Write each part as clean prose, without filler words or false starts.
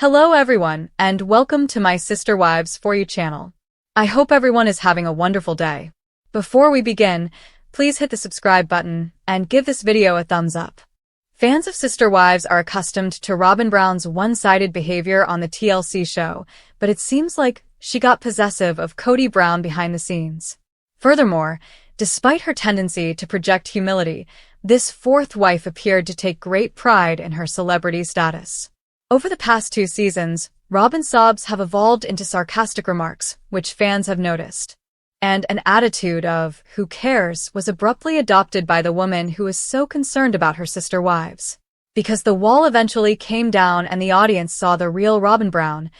Hello everyone, and welcome to my Sister Wives For You channel. I hope everyone is having a wonderful day. Before we begin, please hit the subscribe button and give this video a thumbs up. Fans of Sister Wives are accustomed to Robin Brown's one-sided behavior on the TLC show, but it seems like she got possessive of Kody Brown behind the scenes. Furthermore, despite her tendency to project humility, this fourth wife appeared to take great pride in her celebrity status. Over the past 2 seasons, Robin's sobs have evolved into sarcastic remarks, which fans have noticed. And an attitude of, who cares, was abruptly adopted by the woman who is so concerned about her sister wives. Because the wall eventually came down and the audience saw the real Robin Brown,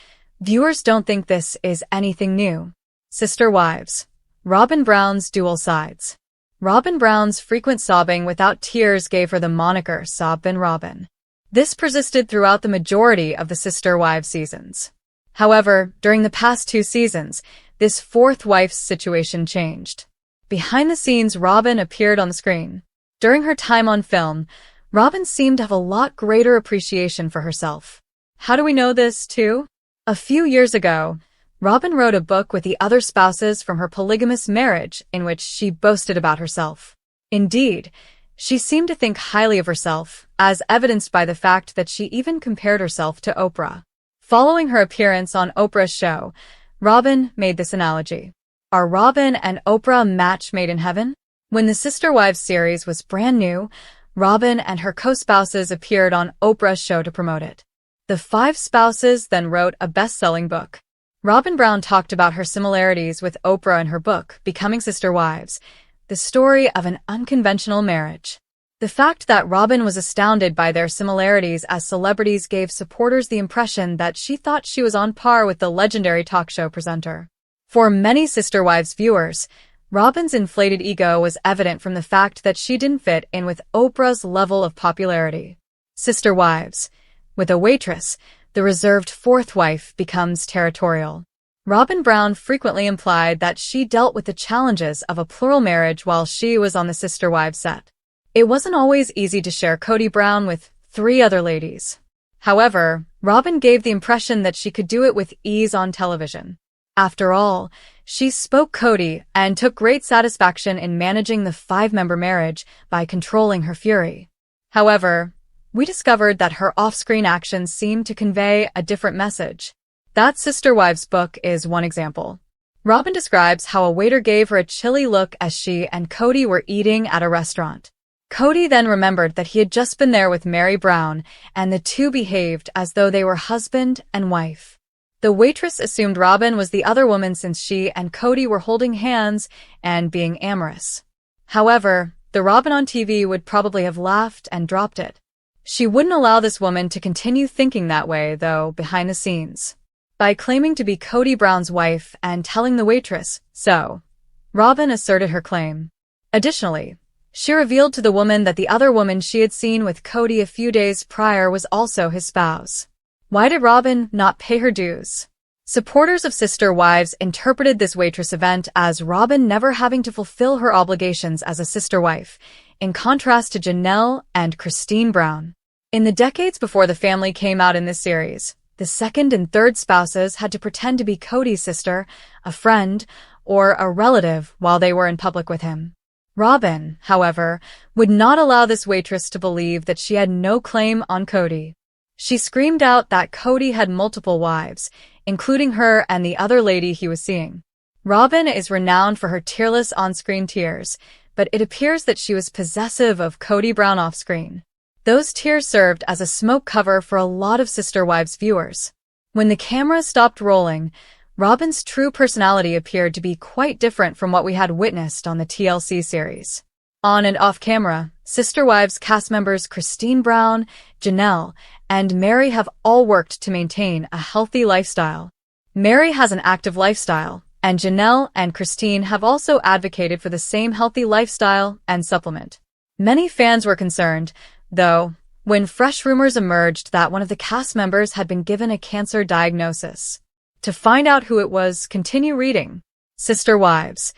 viewers don't think this is anything new. Sister Wives. Robin Brown's dual sides. Robin Brown's frequent sobbing without tears gave her the moniker Sobbin' Robin. This persisted throughout the majority of the Sister Wives seasons. However, during the past 2 seasons, this fourth wife's situation changed. Behind the scenes, Robin appeared on the screen. During her time on film, Robin seemed to have a lot greater appreciation for herself. How do we know this, too? A few years ago, Robin wrote a book with the other spouses from her polygamous marriage in which she boasted about herself. Indeed, she seemed to think highly of herself, as evidenced by the fact that she even compared herself to Oprah. Following her appearance on Oprah's show, Robin made this analogy. Are Robin and Oprah a match made in heaven? When the Sister Wives series was brand new, Robin and her co-spouses appeared on Oprah's show to promote it. The 5 spouses then wrote a best-selling book. Robin Brown talked about her similarities with Oprah in her book, Becoming Sister Wives, the story of an unconventional marriage. The fact that Robin was astounded by their similarities as celebrities gave supporters the impression that she thought she was on par with the legendary talk show presenter. For many Sister Wives viewers, Robin's inflated ego was evident from the fact that she didn't fit in with Oprah's level of popularity. Sister Wives. With a waitress, the reserved fourth wife becomes territorial. Robin Brown frequently implied that she dealt with the challenges of a plural marriage while she was on the Sister Wives set. It wasn't always easy to share Kody Brown with 3 other ladies. However, Robin gave the impression that she could do it with ease on television. After all, she spoke Kody and took great satisfaction in managing the 5-member marriage by controlling her fury. However, we discovered that her off-screen actions seemed to convey a different message. That Sister Wives book is one example. Robin describes how a waiter gave her a chilly look as she and Kody were eating at a restaurant. Kody then remembered that he had just been there with Mary Brown, and the two behaved as though they were husband and wife. The waitress assumed Robin was the other woman since she and Kody were holding hands and being amorous. However, the Robin on TV would probably have laughed and dropped it. She wouldn't allow this woman to continue thinking that way, though, behind the scenes. By claiming to be Kody Brown's wife and telling the waitress so, Robin asserted her claim. Additionally, she revealed to the woman that the other woman she had seen with Kody a few days prior was also his spouse. Why did Robin not pay her dues? Supporters of Sister Wives interpreted this waitress event as Robin never having to fulfill her obligations as a sister wife, in contrast to Janelle and Christine Brown. In the decades before the family came out in this series, the 2nd and 3rd spouses had to pretend to be Kody's sister, a friend, or a relative while they were in public with him. Robin, however, would not allow this waitress to believe that she had no claim on Kody. She screamed out that Kody had multiple wives, including her and the other lady he was seeing. Robin is renowned for her tearless on-screen tears, but it appears that she was possessive of Kody Brown off-screen. Those tears served as a smoke cover for a lot of Sister Wives viewers. When the camera stopped rolling, Robin's true personality appeared to be quite different from what we had witnessed on the TLC series. On and off camera, Sister Wives cast members Christine Brown, Janelle, and Mary have all worked to maintain a healthy lifestyle. Mary has an active lifestyle, and Janelle and Christine have also advocated for the same healthy lifestyle and supplement. Many fans were concerned, though, when fresh rumors emerged that one of the cast members had been given a cancer diagnosis. To find out who it was, continue reading. Sister Wives.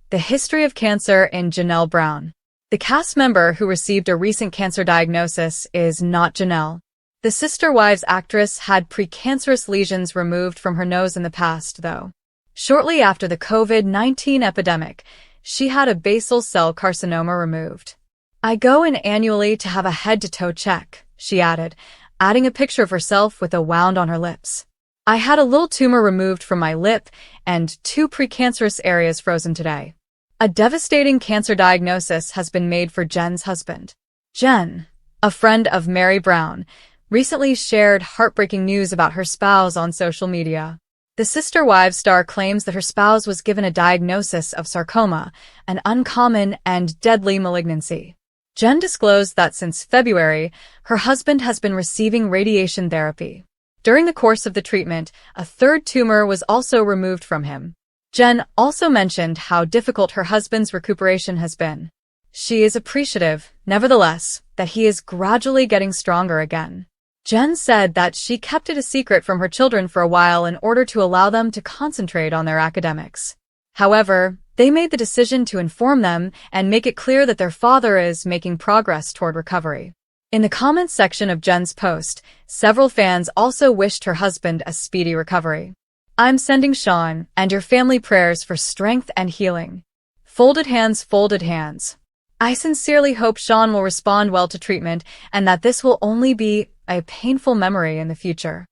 The History of Cancer in Janelle Brown. The cast member who received a recent cancer diagnosis is not Janelle. The Sister Wives actress had precancerous lesions removed from her nose in the past, though. Shortly after the COVID-19 epidemic, she had a basal cell carcinoma removed. "I go in annually to have a head-to-toe check," she added, adding a picture of herself with a wound on her lips. "I had a little tumor removed from my lip and 2 precancerous areas frozen today." A devastating cancer diagnosis has been made for Jen's husband. Jen, a friend of Meri Brown, recently shared heartbreaking news about her spouse on social media. The Sister Wives star claims that her spouse was given a diagnosis of sarcoma, an uncommon and deadly malignancy. Jen disclosed that since February, her husband has been receiving radiation therapy. During the course of the treatment, a 3rd tumor was also removed from him. Jen also mentioned how difficult her husband's recuperation has been. She is appreciative, nevertheless, that he is gradually getting stronger again. Jen said that she kept it a secret from her children for a while in order to allow them to concentrate on their academics. However, they made the decision to inform them and make it clear that their father is making progress toward recovery. In the comments section of Jen's post, several fans also wished her husband a speedy recovery. "I'm sending Sean and your family prayers for strength and healing. Folded hands, folded hands. I sincerely hope Sean will respond well to treatment and that this will only be a painful memory in the future.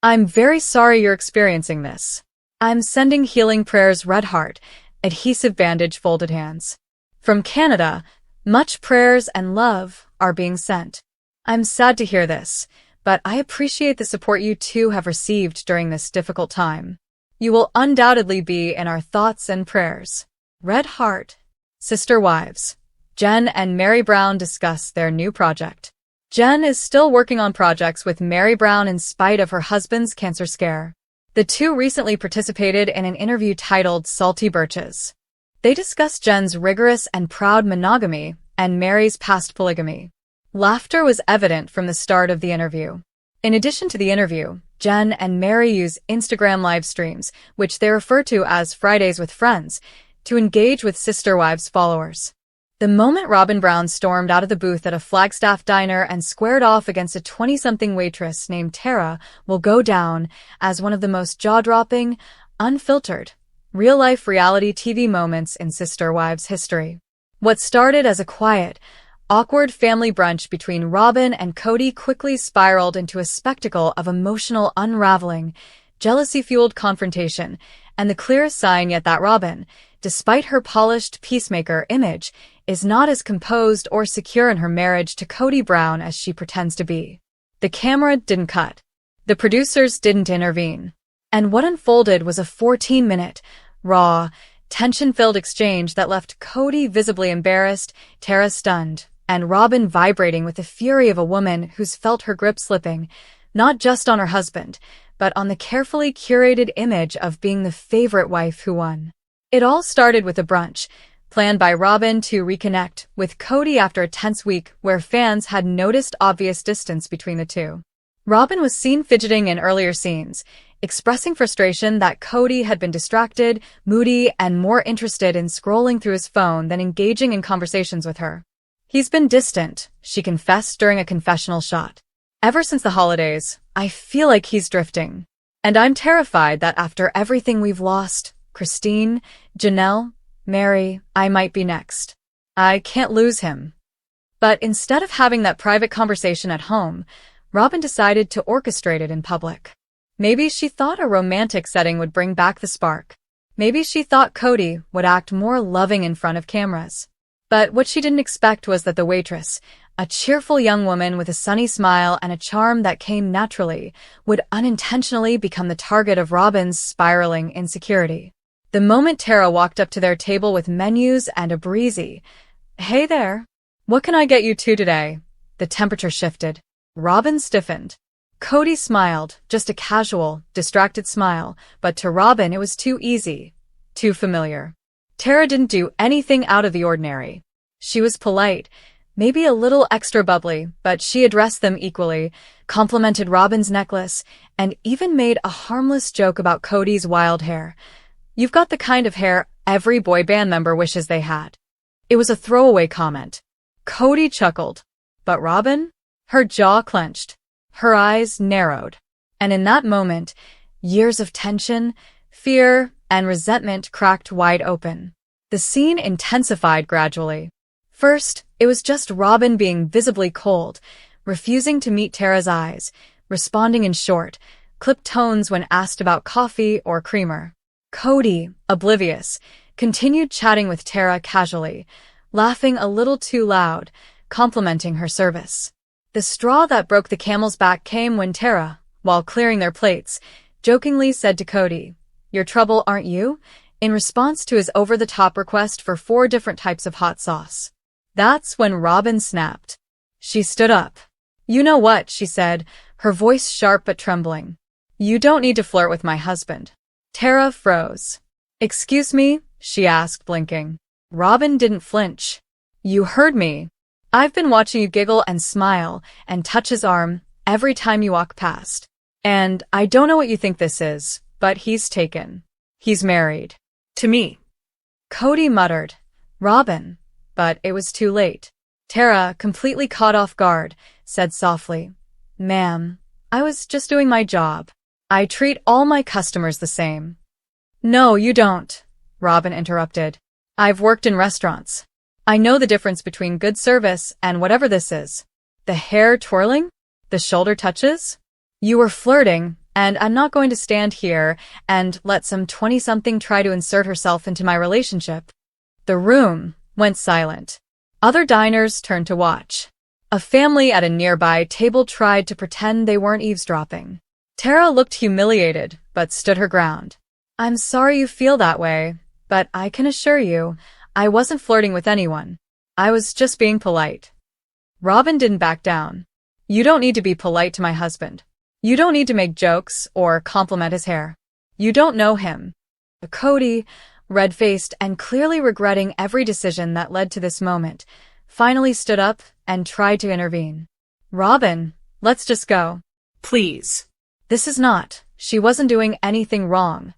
I'm very sorry you're experiencing this. I'm sending healing prayers, red heart, adhesive bandage, folded hands." From Canada, much prayers and love are being sent. "I'm sad to hear this, but I appreciate the support you two have received during this difficult time. You will undoubtedly be in our thoughts and prayers. Red heart." Sister Wives. Jen and Meri Brown discuss their new project. Jen is still working on projects with Meri Brown in spite of her husband's cancer scare. The two recently participated in an interview titled Salty Birches. They discussed Jen's rigorous and proud monogamy and Meri's past polygamy. Laughter was evident from the start of the interview. In addition to the interview, Jen and Meri use Instagram live streams, which they refer to as Fridays with Friends, to engage with Sister Wives followers. The moment Robin Brown stormed out of the booth at a Flagstaff diner and squared off against a 20-something waitress named Tara will go down as one of the most jaw-dropping, unfiltered, real-life reality TV moments in Sister Wives history. What started as a quiet, awkward family brunch between Robin and Kody quickly spiraled into a spectacle of emotional unraveling, jealousy-fueled confrontation, and the clearest sign yet that Robin, despite her polished peacemaker image, is not as composed or secure in her marriage to Kody Brown as she pretends to be. The camera didn't cut. The producers didn't intervene. And what unfolded was a 14-minute, raw, tension-filled exchange that left Kody visibly embarrassed, Tara stunned, and Robin vibrating with the fury of a woman who's felt her grip slipping, not just on her husband, but on the carefully curated image of being the favorite wife who won. It all started with a brunch, planned by Robin to reconnect with Kody after a tense week where fans had noticed obvious distance between the two. Robin was seen fidgeting in earlier scenes, expressing frustration that Kody had been distracted, moody, and more interested in scrolling through his phone than engaging in conversations with her. "He's been distant," she confessed during a confessional shot. "Ever since the holidays, I feel like he's drifting. And I'm terrified that after everything we've lost, Christine, Janelle, Meri, I might be next. I can't lose him." But instead of having that private conversation at home, Robin decided to orchestrate it in public. Maybe she thought a romantic setting would bring back the spark. Maybe she thought Kody would act more loving in front of cameras. But what she didn't expect was that the waitress, a cheerful young woman with a sunny smile and a charm that came naturally, would unintentionally become the target of Robin's spiraling insecurity. The moment Tara walked up to their table with menus and a breezy, "Hey there, what can I get you two today?" the temperature shifted. Robin stiffened. Kody smiled, just a casual, distracted smile, but to Robin it was too easy, too familiar. Tara didn't do anything out of the ordinary. She was polite, maybe a little extra bubbly, but she addressed them equally, complimented Robin's necklace, and even made a harmless joke about Kody's wild hair. "You've got the kind of hair every boy band member wishes they had." It was a throwaway comment. Kody chuckled. But Robin? Her jaw clenched. Her eyes narrowed. And in that moment, years of tension, fear, and resentment cracked wide open. The scene intensified gradually. First, it was just Robin being visibly cold, refusing to meet Tara's eyes, responding in short, clipped tones when asked about coffee or creamer. Kody, oblivious, continued chatting with Tara casually, laughing a little too loud, complimenting her service. The straw that broke the camel's back came when Tara, while clearing their plates, jokingly said to Kody, "Your trouble, aren't you?" in response to his over-the-top request for 4 different types of hot sauce. That's when Robin snapped. She stood up. "You know what," she said, her voice sharp but trembling. "You don't need to flirt with my husband." Tara froze. "Excuse me?" she asked, blinking. Robin didn't flinch. "You heard me. I've been watching you giggle and smile and touch his arm every time you walk past. And I don't know what you think this is, but he's taken. He's married. To me." Kody muttered, "Robin," but it was too late. Tara, completely caught off guard, said softly, "Ma'am, I was just doing my job. I treat all my customers the same." "No, you don't," Robin interrupted. "I've worked in restaurants. I know the difference between good service and whatever this is. The hair twirling? The shoulder touches? You were flirting, and I'm not going to stand here and let some 20-something try to insert herself into my relationship." The room went silent. Other diners turned to watch. A family at a nearby table tried to pretend they weren't eavesdropping. Tara looked humiliated, but stood her ground. "I'm sorry you feel that way, but I can assure you, I wasn't flirting with anyone. I was just being polite." Robin didn't back down. "You don't need to be polite to my husband. You don't need to make jokes or compliment his hair. You don't know him." Kody, red-faced and clearly regretting every decision that led to this moment, finally stood up and tried to intervene. "Robin, let's just go. Please. This is not, she wasn't doing anything wrong."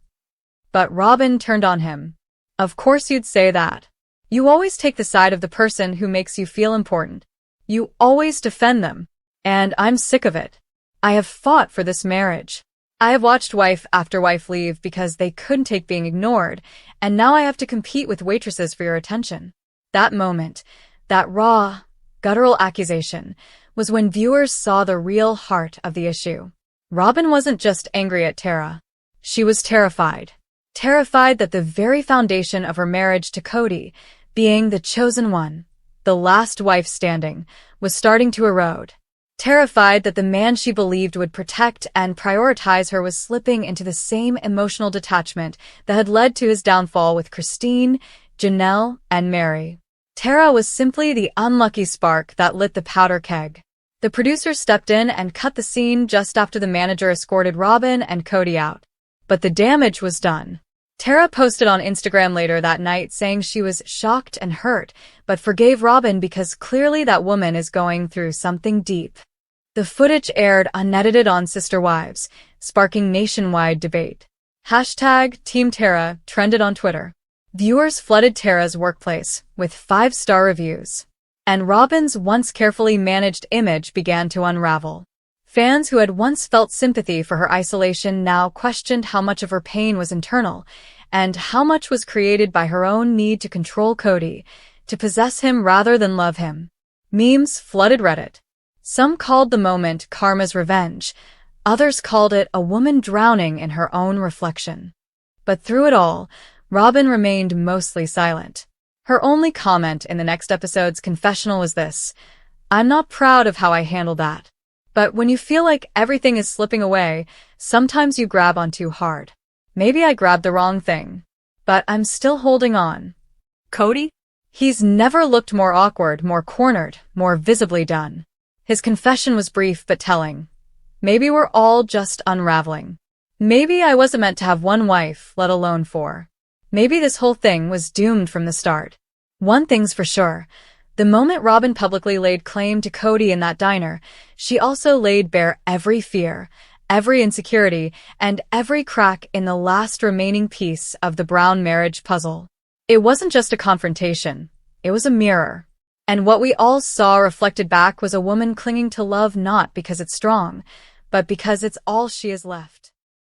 But Robin turned on him. "Of course you'd say that. You always take the side of the person who makes you feel important. You always defend them. And I'm sick of it. I have fought for this marriage. I have watched wife after wife leave because they couldn't take being ignored, and now I have to compete with waitresses for your attention." That moment, that raw, guttural accusation, was when viewers saw the real heart of the issue. Robin wasn't just angry at Tara. She was terrified. Terrified that the very foundation of her marriage to Kody, being the chosen one, the last wife standing, was starting to erode. Terrified that the man she believed would protect and prioritize her was slipping into the same emotional detachment that had led to his downfall with Christine, Janelle, and Mary. Tara was simply the unlucky spark that lit the powder keg. The producer stepped in and cut the scene just after the manager escorted Robin and Kody out. But the damage was done. Tara posted on Instagram later that night saying she was shocked and hurt, but forgave Robin because clearly that woman is going through something deep. The footage aired unedited on Sister Wives, sparking nationwide debate. #TeamTara trended on Twitter. Viewers flooded Tara's workplace with 5-star reviews. And Robin's once carefully managed image began to unravel. Fans who had once felt sympathy for her isolation now questioned how much of her pain was internal, and how much was created by her own need to control Kody, to possess him rather than love him. Memes flooded Reddit. Some called the moment karma's revenge, others called it a woman drowning in her own reflection. But through it all, Robin remained mostly silent. Her only comment in the next episode's confessional was this: "I'm not proud of how I handled that. But when you feel like everything is slipping away, sometimes you grab on too hard. Maybe I grabbed the wrong thing. But I'm still holding on." Kody? He's never looked more awkward, more cornered, more visibly done. His confession was brief but telling. "Maybe we're all just unraveling. Maybe I wasn't meant to have one wife, let alone 4. Maybe this whole thing was doomed from the start." One thing's for sure. The moment Robin publicly laid claim to Kody in that diner, she also laid bare every fear, every insecurity, and every crack in the last remaining piece of the Brown marriage puzzle. It wasn't just a confrontation. It was a mirror. And what we all saw reflected back was a woman clinging to love not because it's strong, but because it's all she has left.